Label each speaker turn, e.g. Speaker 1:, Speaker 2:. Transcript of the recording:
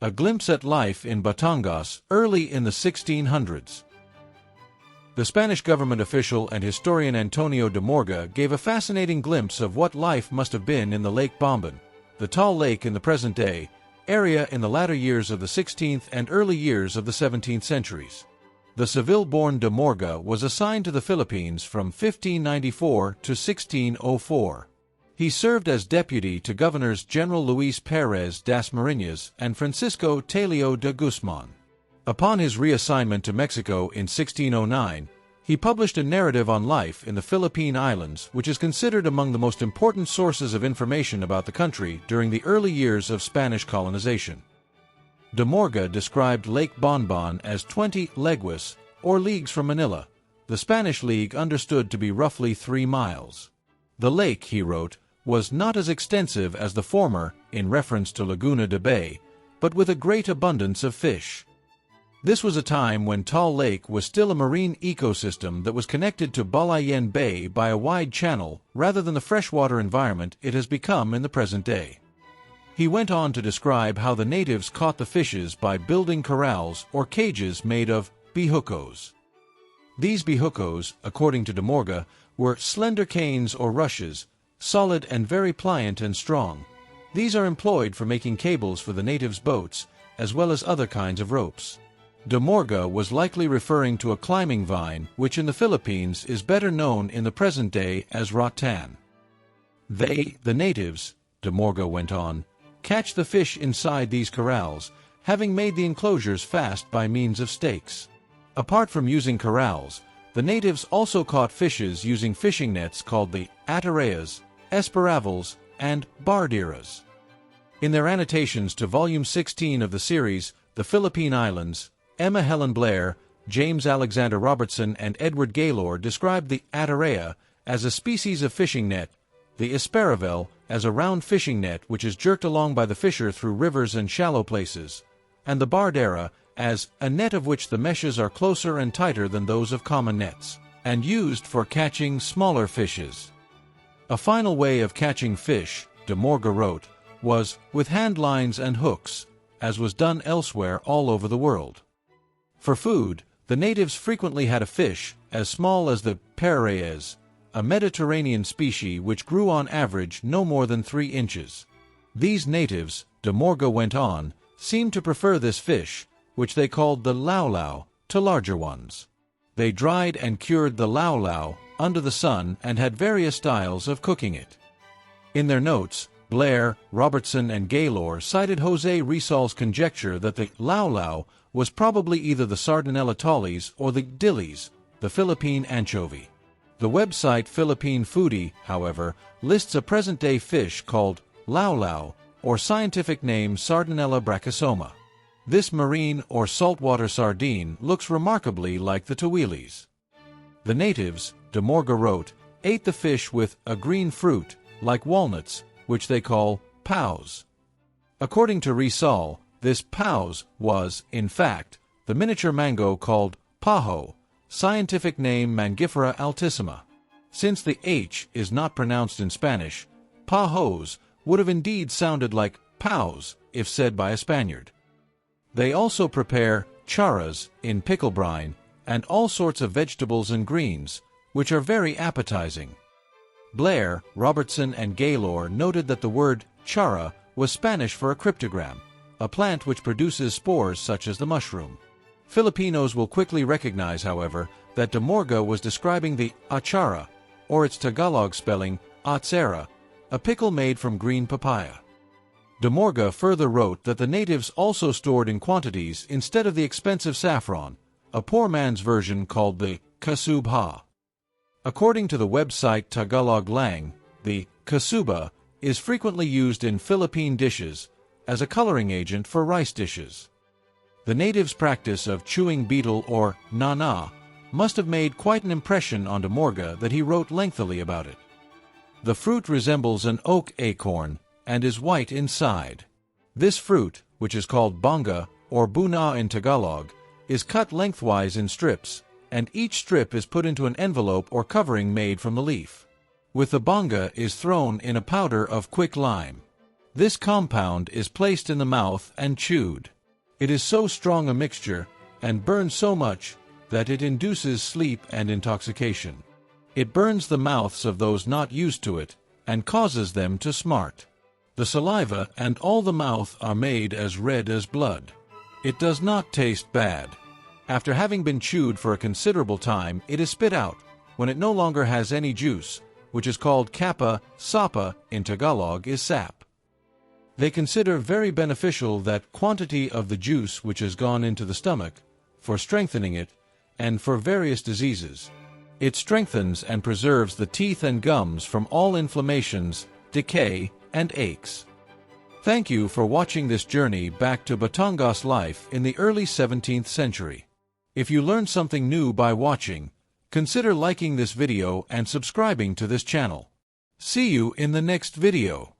Speaker 1: A glimpse at life in Batangas early in the 1600s. The Spanish government official and historian Antonio de Morga gave a fascinating glimpse of what life must have been in the Lake Bomban, the tall lake in the present-day area in the latter years of the 16th and early years of the 17th centuries. The Seville-born de Morga was assigned to the Philippines from 1594 to 1604. He served as deputy to Governors General Luis Perez das Marinas and Francisco Telio de Guzman. Upon his reassignment to Mexico in 1609, he published a narrative on life in the Philippine Islands, which is considered among the most important sources of information about the country during the early years of Spanish colonization. De Morga described Lake Bonbon as 20 leguas, or leagues from Manila, the Spanish league understood to be roughly 3 miles. The lake, he wrote, was not as extensive as the former, in reference to Laguna de Bay, but with a great abundance of fish. This was a time when Taal Lake was still a marine ecosystem that was connected to Balayan Bay by a wide channel, rather than the freshwater environment it has become in the present day. He went on to describe how the natives caught the fishes by building corrals or cages made of bihucos. These bihucos, according to de Morga, were slender canes or rushes, solid and very pliant and strong. These are employed for making cables for the natives' boats, as well as other kinds of ropes. De Morga was likely referring to a climbing vine, which in the Philippines is better known in the present day as rattan. They, the natives, de Morga went on, catch the fish inside these corrals, having made the enclosures fast by means of stakes. Apart from using corrals, the natives also caught fishes using fishing nets called the atarayas, esparavals, and barderas. In their annotations to Volume 16 of the series, The Philippine Islands, Emma Helen Blair, James Alexander Robertson, and Edward Gaylor described the ataraya as a species of fishing net, the esparavel as a round fishing net which is jerked along by the fisher through rivers and shallow places, and the bardera as a net of which the meshes are closer and tighter than those of common nets, and used for catching smaller fishes. A final way of catching fish, de Morga wrote, was with hand lines and hooks, as was done elsewhere all over the world. For food, the natives frequently had a fish as small as the perees, a Mediterranean species which grew on average no more than 3 inches. These natives, de Morga went on, seemed to prefer this fish, which they called the laulau, to larger ones. They dried and cured the laulau under the sun and had various styles of cooking it. In their notes, Blair, Robertson, and Gaylor cited José Rizal's conjecture that the laulau was probably either the Sardinella tallis or the dillis, the Philippine anchovy. The website Philippine Foodie, however, lists a present-day fish called laulau, or scientific name Sardinella brachysoma. This marine or saltwater sardine looks remarkably like the tawilis. The natives, de Morga wrote, ate the fish with a green fruit, like walnuts, which they call paus. According to Rizal, this paus was, in fact, the miniature mango called paho, scientific name Mangifera altissima. Since the H is not pronounced in Spanish, pajos would have indeed sounded like paus if said by a Spaniard. They also prepare charas in pickle brine and all sorts of vegetables and greens, which are very appetizing. Blair, Robertson, and Gaylor noted that the word chara was Spanish for a cryptogram, a plant which produces spores such as the mushroom. Filipinos will quickly recognize, however, that de Morga was describing the achara, or its Tagalog spelling, atsera, a pickle made from green papaya. De Morga further wrote that the natives also stored in quantities instead of the expensive saffron, a poor man's version called the kasubha. According to the website Tagalog Lang, the kasuba is frequently used in Philippine dishes as a coloring agent for rice dishes. The natives' practice of chewing betel or nana must have made quite an impression on de Morga that he wrote lengthily about it. The fruit resembles an oak acorn and is white inside. This fruit, which is called banga or buna in Tagalog, is cut lengthwise in strips, and each strip is put into an envelope or covering made from the leaf. With the banga is thrown in a powder of quick lime. This compound is placed in the mouth and chewed. It is so strong a mixture, and burns so much, that it induces sleep and intoxication. It burns the mouths of those not used to it, and causes them to smart. The saliva and all the mouth are made as red as blood. It does not taste bad. After having been chewed for a considerable time, it is spit out, when it no longer has any juice, which is called kappa. Sapa in Tagalog is sap. They consider very beneficial that quantity of the juice which has gone into the stomach, for strengthening it, and for various diseases. It strengthens and preserves the teeth and gums from all inflammations, decay, and aches. Thank you for watching this journey back to Batangas life in the early 17th century. If you learned something new by watching, consider liking this video and subscribing to this channel. See you in the next video.